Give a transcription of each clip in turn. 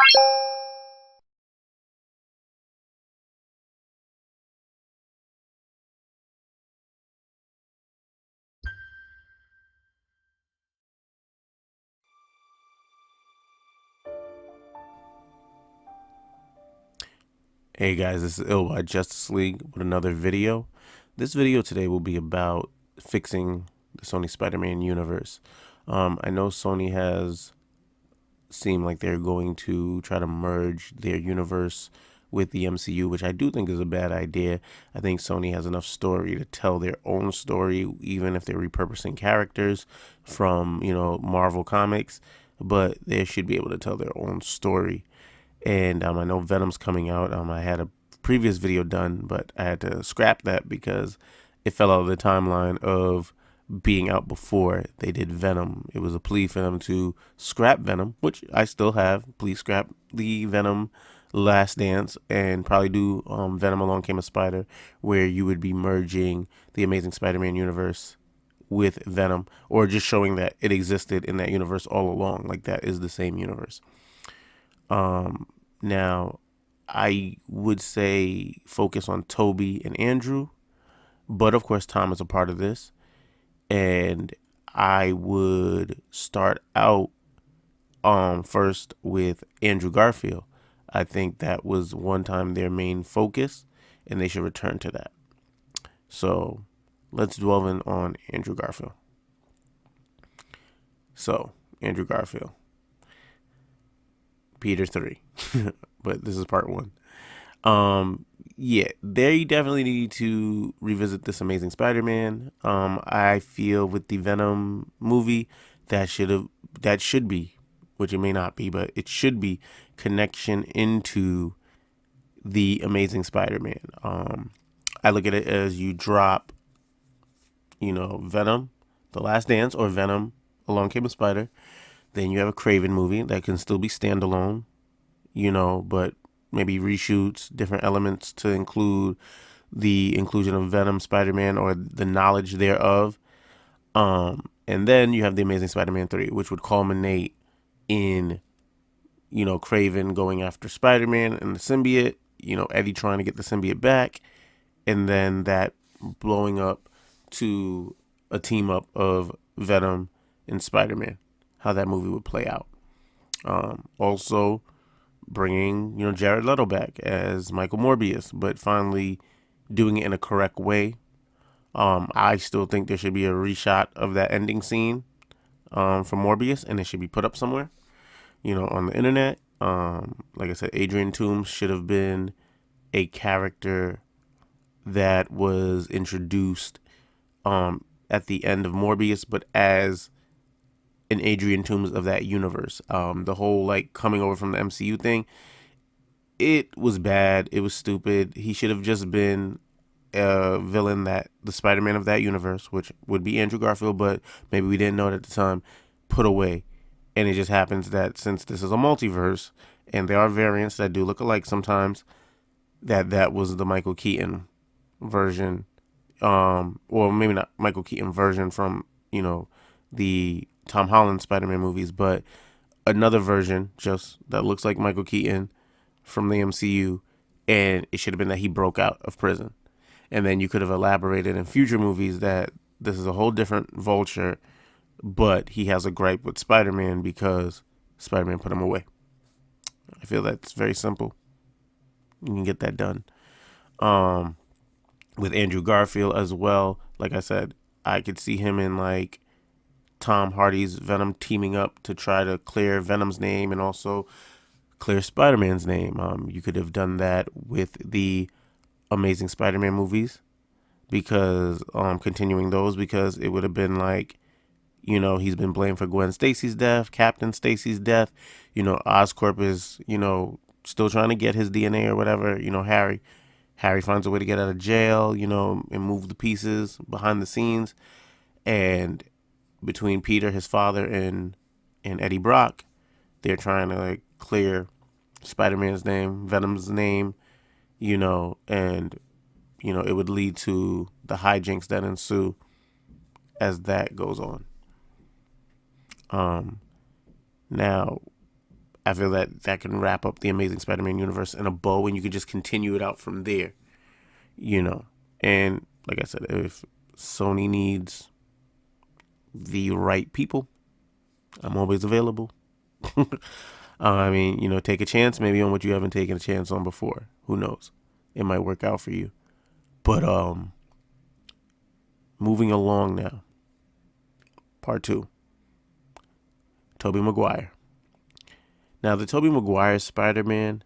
Hey guys, this is Ill by Justice League with another video. This video today will be about fixing the Sony Spider-Man universe. I know Sony has seemed like they're going to try to merge their universe with the MCU, which I do think is a bad idea. I think Sony has enough story to tell their own story, even if they're repurposing characters from, Marvel Comics, but they should be able to tell their own story. And I know Venom's coming out. I had a previous video done, but I had to scrap that because it fell out of the timeline of being out before they did Venom. It was a plea for them to scrap Venom, which I still have. Please scrap the Venom Last Dance and probably do Venom Along Came a Spider, where you would be merging the Amazing Spider-Man universe with Venom, or just showing that it existed in that universe all along, like that is the same universe. Now, I would say focus on Toby and Andrew, but of course Tom is a part of this, and I would start out first with Andrew Garfield. I think that was one time their main focus, and they should return to that. So let's dwell in on Andrew Garfield. So Andrew Garfield, Peter 3, but this is part 1. Yeah, they definitely need to revisit this Amazing Spider-Man. I feel with the Venom movie that should be, which it may not be, but it should be connection into the Amazing Spider-Man. I look at it as you drop, Venom, The Last Dance, or Venom, Along Came a Spider. Then you have a Craven movie that can still be standalone, but maybe reshoots different elements to include the inclusion of Venom, Spider-Man, or the knowledge thereof. And then you have the Amazing Spider-Man 3, which would culminate in, Craven going after Spider-Man and the symbiote, Eddie trying to get the symbiote back, and then that blowing up to a team up of Venom and Spider-Man, how that movie would play out. Also, bringing Jared Leto back as Michael Morbius, but finally doing it in a correct way. I still think there should be a reshot of that ending scene from Morbius, and it should be put up somewhere, on the internet. Like I said, Adrian Toomes should have been a character that was introduced at the end of Morbius, but as an Adrian Toomes of that universe. The whole coming over from the MCU thing, it was bad. It was stupid. He should have just been a villain that the Spider-Man of that universe, which would be Andrew Garfield, but maybe we didn't know it at the time, put away. And it just happens that since this is a multiverse and there are variants that do look alike sometimes, that was the Michael Keaton version, or maybe not Michael Keaton version from the Tom Holland Spider-Man movies, but another version just that looks like Michael Keaton from the MCU, and it should have been that he broke out of prison. And then you could have elaborated in future movies that this is a whole different Vulture, but he has a gripe with Spider-Man because Spider-Man put him away. I feel that's very simple. You can get that done. With Andrew Garfield as well, like I said, I could see him in Tom Hardy's Venom teaming up to try to clear Venom's name and also clear Spider-Man's name. You could have done that with the Amazing Spider-Man movies, because continuing those, because it would have been he's been blamed for Gwen Stacy's death, Captain Stacy's death. Oscorp is still trying to get his DNA or whatever. Harry finds a way to get out of jail, and move the pieces behind the scenes, and between Peter, his father, and Eddie Brock, they're trying to clear Spider-Man's name, Venom's name, and it would lead to the hijinks that ensue as that goes on. Now, I feel that that can wrap up the Amazing Spider-Man universe in a bow, and you can just continue it out from there, you know. And like I said, if Sony needs the right people, I'm always available. I mean, take a chance maybe on what you haven't taken a chance on before. Who knows? It might work out for you. But moving along now. Part 2. Tobey Maguire. Now, the Tobey Maguire Spider-Man,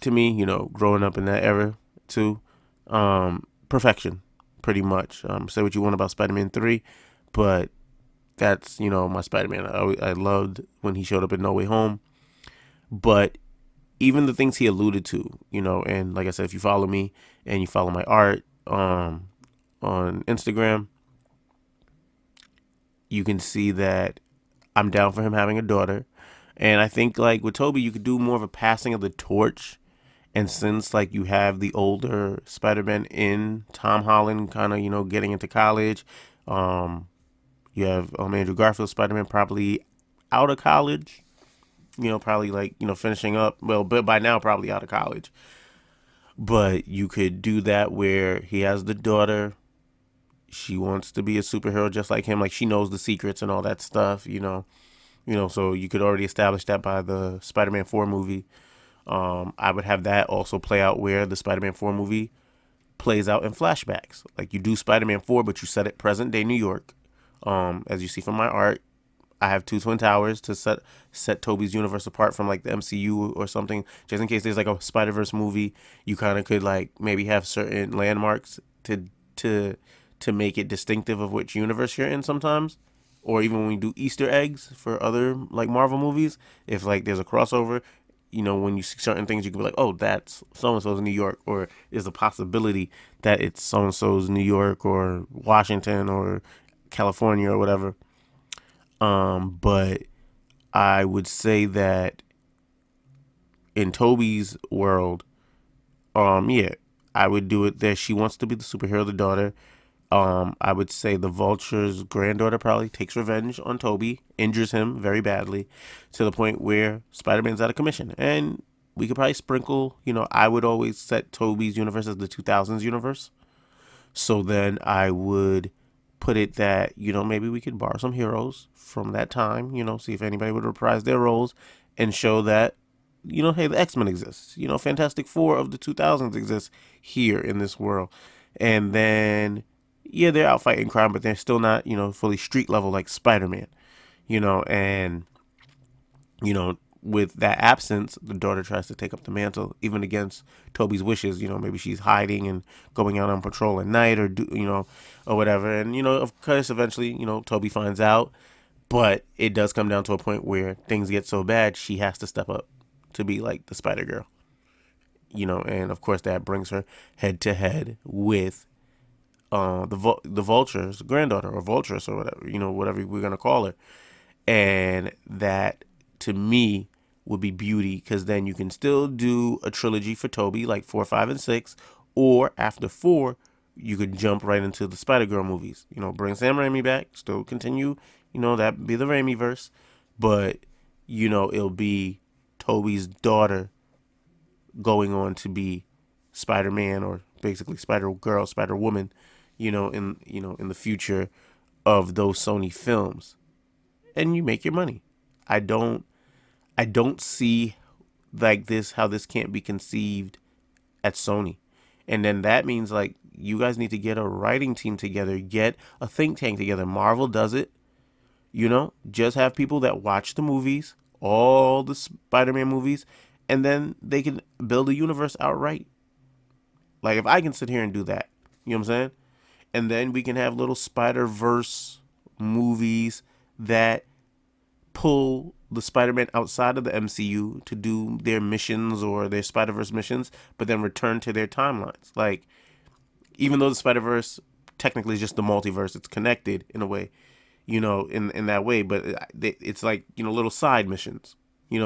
to me, growing up in that era too, perfection, pretty much. Say what you want about Spider-Man 3, but that's, my Spider-Man. I loved when he showed up in No Way Home. But even the things he alluded to, and like I said, if you follow me and you follow my art on Instagram, you can see that I'm down for him having a daughter. And I think like with Tobey, you could do more of a passing of the torch. And since like you have the older Spider-Man in Tom Holland kind of, getting into college, you have Andrew Garfield's Spider-Man probably out of college, probably like, finishing up. Well, but by now probably out of college. But you could do that where he has the daughter. She wants to be a superhero just like him. Like she knows the secrets and all that stuff, so you could already establish that by the Spider-Man 4 movie. I would have that also play out where the Spider-Man 4 movie plays out in flashbacks. Like you do Spider-Man 4, but you set it present day New York. As you see from my art, I have two Twin Towers to set Tobey's universe apart from like the MCU or something. Just in case there's like a Spider-Verse movie, you kind of could like maybe have certain landmarks to to make it distinctive of which universe you're in sometimes. Or even when we do Easter eggs for other like Marvel movies, if like there's a crossover, when you see certain things, you can be like, oh, that's so and so's New York, or there's a possibility that it's so and so's New York or Washington or California or whatever. But I would say that in Tobey's world, yeah, I would do it there. She wants to be the superhero, the daughter. I would say the Vulture's granddaughter probably takes revenge on Tobey, injures him very badly, to the point where Spider-Man's out of commission. And we could probably sprinkle, I would always set Tobey's universe as the 2000s universe. So then I would put it that, maybe we could borrow some heroes from that time, see if anybody would reprise their roles and show that, hey, the X-Men exists. Fantastic Four of the 2000s exists here in this world. And then, yeah, they're out fighting crime, but they're still not, fully street level like Spider-Man, and, with that absence, the daughter tries to take up the mantle, even against Tobey's wishes. Maybe she's hiding and going out on patrol at night, or or whatever. And of course, eventually, Tobey finds out, but it does come down to a point where things get so bad she has to step up to be like the Spider Girl. And of course that brings her head to head with the Vulture's granddaughter, or Vulturess, or whatever, whatever we're gonna call her. And that, to me, would be beauty, because then you can still do a trilogy for Tobey, like 4, 5, and 6, or after 4, you could jump right into the Spider-Girl movies. Bring Sam Raimi back, still continue, that be the Raimi verse, but, it'll be Tobey's daughter going on to be Spider-Man, or basically Spider-Girl, Spider-Woman, in the future of those Sony films. And you make your money. I don't see like this how this can't be conceived at Sony. And then that means like you guys need to get a writing team together, get a think tank together. Marvel does it, just have people that watch the movies, all the Spider-Man movies, and then they can build a universe outright. Like if I can sit here and do that, you know what I'm saying? And then we can have little Spider-Verse movies that pull the Spider-Man outside of the MCU to do their missions or their Spider-Verse missions, but then return to their timelines. Like, even though the Spider-Verse technically is just the multiverse, it's connected in a way, in that way, but it's like, little side missions,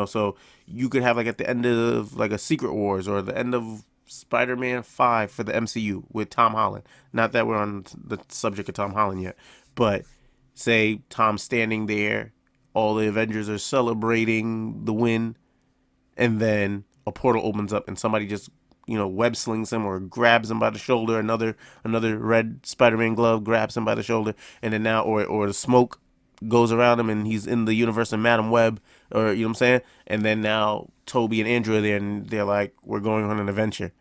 so you could have like at the end of like a Secret Wars, or the end of Spider-Man 5 for the MCU with Tom Holland. Not that we're on the subject of Tom Holland yet, but say Tom's standing there all the Avengers are celebrating the win, and then a portal opens up and somebody just web slings him or grabs him by the shoulder. Another red Spider-Man glove grabs him by the shoulder, and then now or the smoke goes around him and he's in the universe of Madam Web, or you know what I'm saying. And then now Toby and Andrew are there and they're like, we're going on an adventure.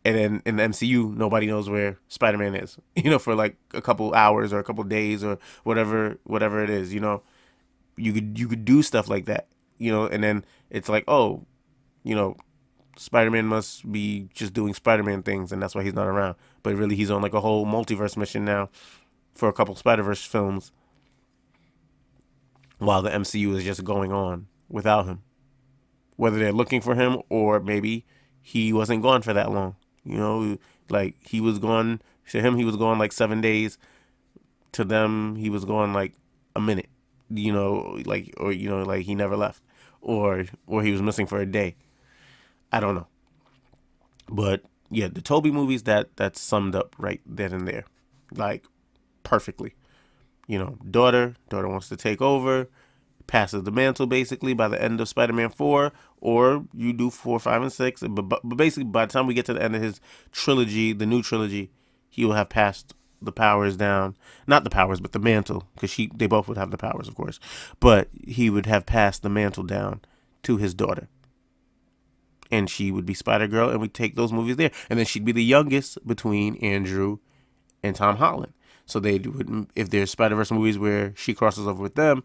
And then in the MCU, nobody knows where Spider-Man is, for like a couple hours or a couple days or whatever it is. You could do stuff like that, and then it's like, oh, you know, Spider-Man must be just doing Spider-Man things, and that's why he's not around. But really, he's on like a whole multiverse mission now for a couple Spider-Verse films, while the MCU is just going on without him. Whether they're looking for him or maybe he wasn't gone for that long. Like he was gone. To him, he was gone like 7 days. To them, he was gone like a minute. Like he never left, or he was missing for a day. I don't know. But yeah, the Toby movies, that's summed up right then and there, like perfectly. Daughter wants to take over, passes the mantle basically by the end of Spider-Man 4, or you do 4, 5, and 6. But basically, by the time we get to the end of his trilogy, the new trilogy, he will have passed the powers down. Not the powers, but the mantle, because they both would have the powers, of course. But he would have passed the mantle down to his daughter. And she would be Spider-Girl, and we'd take those movies there. And then she'd be the youngest between Andrew and Tom Holland. So they would, if there's Spider-Verse movies where she crosses over with them,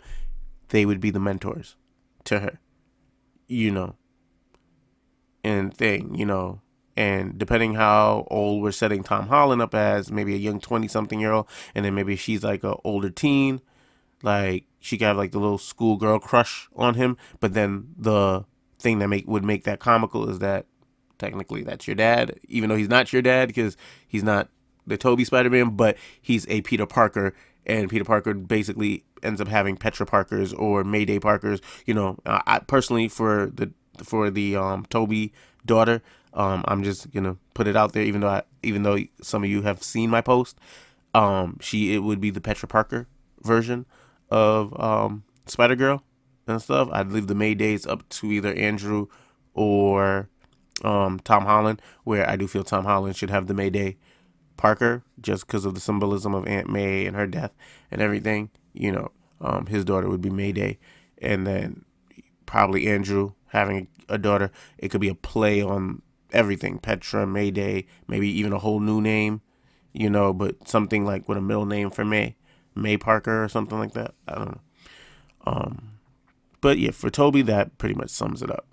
they would be the mentors to her, and and depending how old we're setting Tom Holland up as, maybe a young 20-something-year-old, and then maybe she's like a older teen, like she could have like the little schoolgirl crush on him, but then the thing that would make that comical is that technically that's your dad, even though he's not your dad because he's not the Toby Spider-Man, but he's a Peter Parker, and Peter Parker basically ends up having Petra Parkers or Mayday Parkers. I personally, for the Toby daughter, I'm just gonna put it out there, even though some of you have seen my post, it would be the Petra Parker version of Spider Girl and stuff. I'd leave the Maydays up to either Andrew or Tom Holland, where I do feel Tom Holland should have the Mayday Parker just because of the symbolism of Aunt May and her death and everything. His daughter would be Mayday, and then probably Andrew having a daughter. It could be a play on everything: Petra, Mayday, maybe even a whole new name, but something like with a middle name for May Parker or something like that. I don't know. But yeah, for Toby, that pretty much sums it up.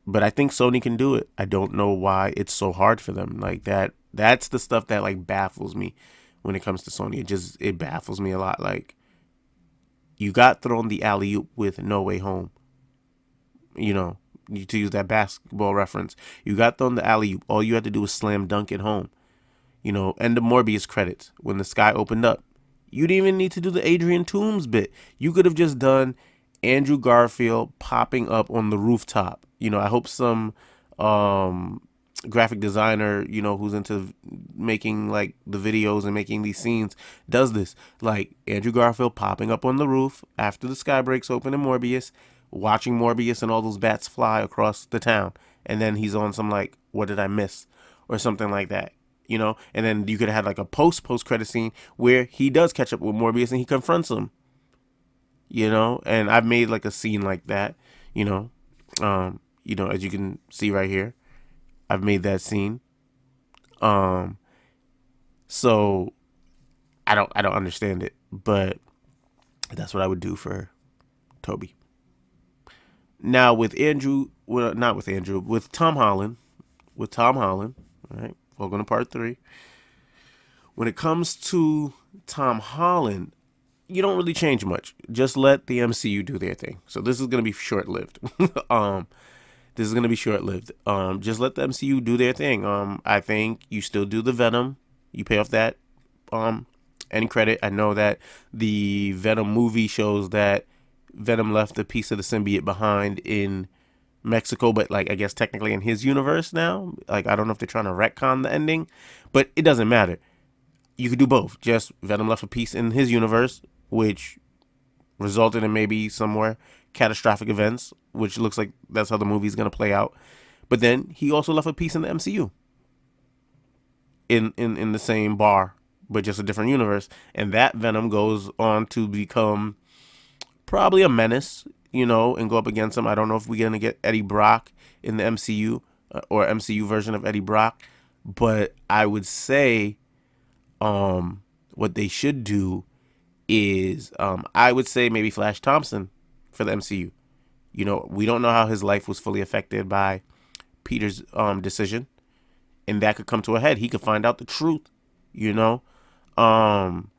But I think Sony can do it. I don't know why it's so hard for them. Like that's the stuff that like baffles me when it comes to Sony. It baffles me a lot. Like, you got thrown the alley-oop with No Way Home. To use that basketball reference. You got thrown the alley-oop. All you had to do was slam dunk it home. End of Morbius credits. When the sky opened up, you didn't even need to do the Adrian Toomes bit. You could have just done Andrew Garfield popping up on the rooftop. I hope some graphic designer, who's into making like the videos and making these scenes, does this. Like Andrew Garfield popping up on the roof after the sky breaks open in Morbius, watching Morbius and all those bats fly across the town. And then he's on some like, what did I miss? Or something like that. And then you could have had like a post credit scene where he does catch up with Morbius and he confronts him. And I've made like a scene like that, as you can see right here. I've made that scene. So I don't understand it, but that's what I would do for Toby. Now with Tom Holland, all right, welcome to part 3. When it comes to Tom Holland, you don't really change much. Just let the MCU do their thing. So this is going to be short-lived. Just let the MCU do their thing. I think you still do the Venom. You pay off that any credit. I know that the Venom movie shows that Venom left a piece of the symbiote behind in Mexico, but like I guess technically in his universe now. Like I don't know if they're trying to retcon the ending, but it doesn't matter. you could do both. Just Venom left a piece in his universe, which resulted in maybe somewhere catastrophic events, which looks like that's how the movie's going to play out. But then he also left a piece in the MCU in the same bar, but just a different universe. And that Venom goes on to become probably a menace, and go up against him. I don't know if we're going to get Eddie Brock in the MCU or MCU version of Eddie Brock, but I would say what they should do is I would say maybe Flash Thompson for the MCU. We don't know how his life was fully affected by Peter's decision, and that could come to a head. He could find out the truth, you know. Um,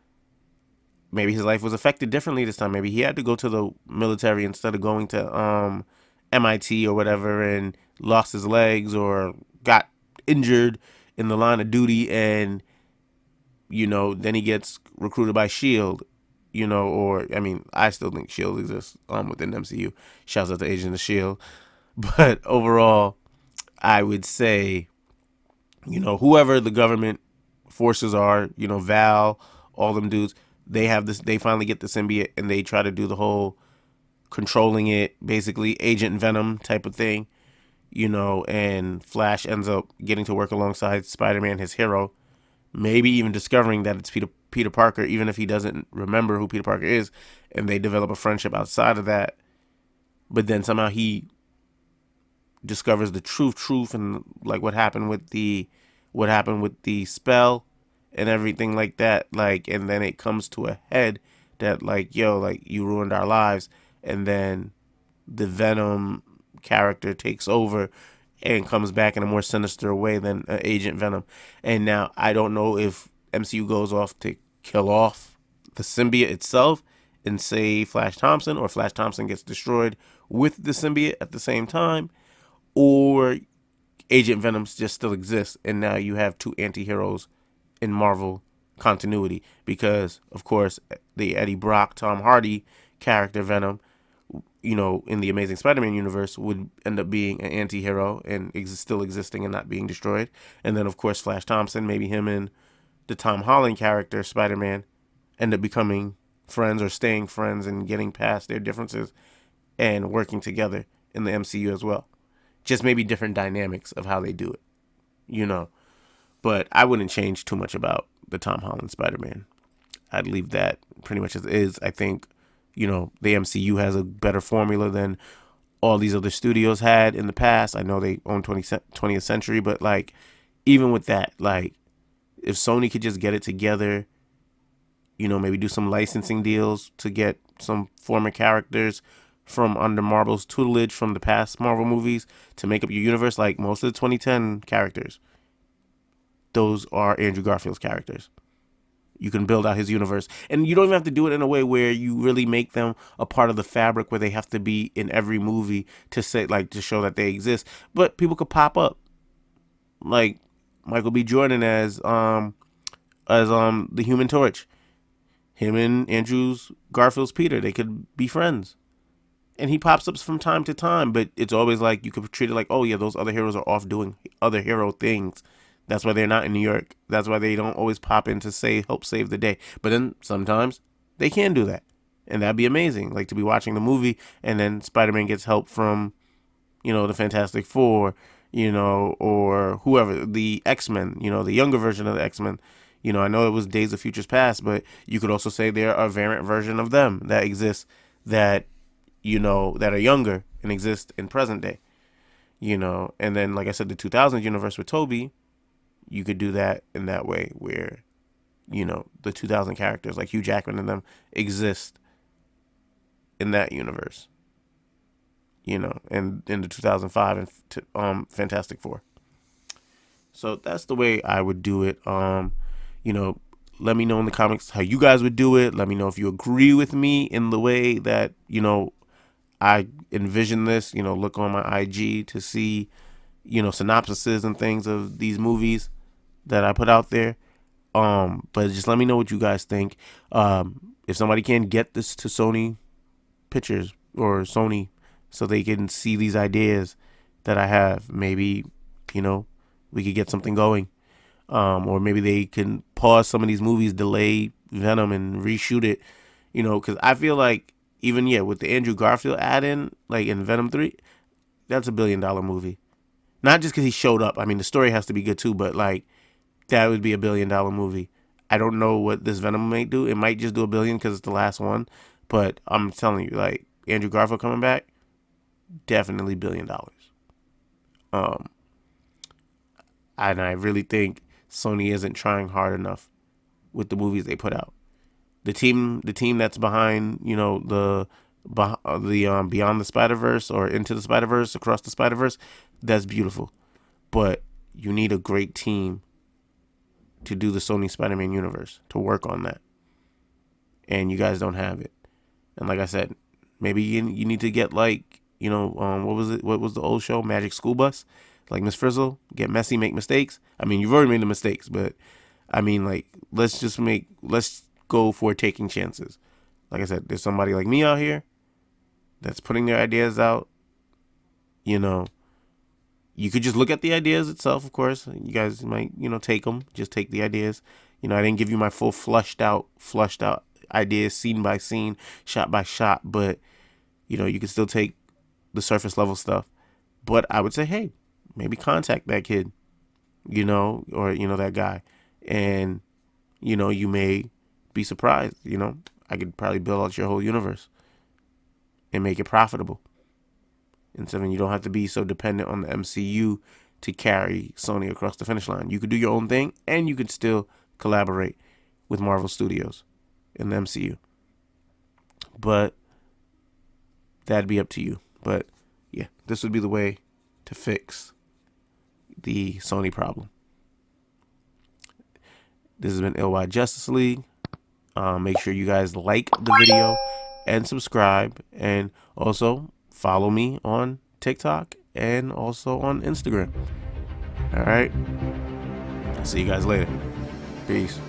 Maybe his life was affected differently this time. Maybe he had to go to the military instead of going to MIT or whatever, and lost his legs or got injured in the line of duty, and then he gets recruited by Shield, or I mean, I still think Shield exists within the MCU. Shouts out to Agent of Shield, but overall, I would say, whoever the government forces are, Val, all them dudes, they have this. They finally get the symbiote, and they try to do the whole controlling it, basically Agent Venom type of thing, and Flash ends up getting to work alongside Spider-Man, his hero, maybe even discovering that it's Peter Parker, even if he doesn't remember who Peter Parker is, and they develop a friendship outside of that. But then somehow he discovers the truth, and like what happened with the spell and everything like that. Like, and then it comes to a head that like, yo, like you ruined our lives, and then the Venom character takes over and comes back in a more sinister way than Agent Venom. And now I don't know if MCU goes off to kill off the symbiote itself and save Flash Thompson, or Flash Thompson gets destroyed with the symbiote at the same time, or Agent Venom just still exists, and now you have two anti-heroes in Marvel continuity, because of course the Eddie Brock, Tom Hardy character Venom, in the Amazing Spider-Man universe, would end up being an anti-hero and still existing and not being destroyed. And then, of course, Flash Thompson, maybe him and the Tom Holland character, Spider-Man, end up becoming friends or staying friends and getting past their differences and working together in the MCU as well. Just maybe different dynamics of how they do it. But I wouldn't change too much about the Tom Holland Spider-Man. I'd leave that pretty much as is. I think, the MCU has a better formula than all these other studios had in the past. I know they own 20th Century, but like, even with that, like, if Sony could just get it together, maybe do some licensing deals to get some former characters from under Marvel's tutelage from the past Marvel movies to make up your universe, like most of the 2010 characters, those are Andrew Garfield's characters. You can build out his universe, and you don't even have to do it in a way where you really make them a part of the fabric where they have to be in every movie to say, like, to show that they exist. But people could pop up, like Michael B. Jordan as the Human Torch. Him and Andrew Garfield's Peter, they could be friends. And he pops up from time to time, but it's always like you could treat it like, oh yeah, those other heroes are off doing other hero things. That's why they're not in New York. That's why they don't always pop in to help save the day. But then sometimes they can do that, and that'd be amazing. Like to be watching the movie, and then Spider-Man gets help from, the Fantastic Four, or whoever, the X-Men, the younger version of the X-Men. I know it was Days of Futures Past, but you could also say they're a variant version of them that exists, that that are younger and exist in present day, and then, like I said, the 2000s universe with Toby, you could do that in that way where, the 2000 characters like Hugh Jackman and them exist in that universe, and in the 2005 and Fantastic Four. So that's the way I would do it. Let me know in the comments how you guys would do it. Let me know if you agree with me in the way that, I envision this. Look on my IG to see, synopsises and things of these movies that I put out there. But just let me know what you guys think. If somebody can get this to Sony Pictures or Sony so they can see these ideas that I have, maybe, we could get something going. Or maybe they can pause some of these movies, delay Venom, and reshoot it. Because I feel like even with the Andrew Garfield add in, like in Venom 3, that's $1 billion movie. Not just because he showed up. I mean, the story has to be good too, but like that would be $1 billion movie. I don't know what this Venom might do. It might just do a billion because it's the last one. But I'm telling you, like Andrew Garfield coming back, definitely $1 billion. Um, and I really think Sony isn't trying hard enough with the movies they put out. The team that's behind, the Beyond the Spider Verse or Into the Spider Verse, Across the Spider Verse, that's beautiful. But you need a great team to do the Sony Spiderman Universe, to work on that, and you guys don't have it. And like I said, maybe you need to get like what was it? What was the old show? Magic School Bus, like Miss Frizzle. Get messy, make mistakes. I mean, you've already made the mistakes, but I mean, like let's go for taking chances. Like I said, there's somebody like me out here that's putting their ideas out. You know, you could just look at the ideas itself. Of course, you guys might take them. Just take the ideas. I didn't give you my full flushed out ideas, scene by scene, shot by shot, but you can still take the surface level stuff. But I would say, hey, maybe contact that kid, or that guy, and you may be surprised. I could probably build out your whole universe and make it profitable. And so then you don't have to be so dependent on the MCU to carry Sony across the finish line. You could do your own thing, and you could still collaborate with Marvel Studios in the MCU. But that'd be up to you. But yeah, this would be the way to fix the Sony problem. This has been ILY Justice League. Make sure you guys like the video and subscribe, and also follow me on TikTok and also on Instagram. All right. I'll see you guys later. Peace.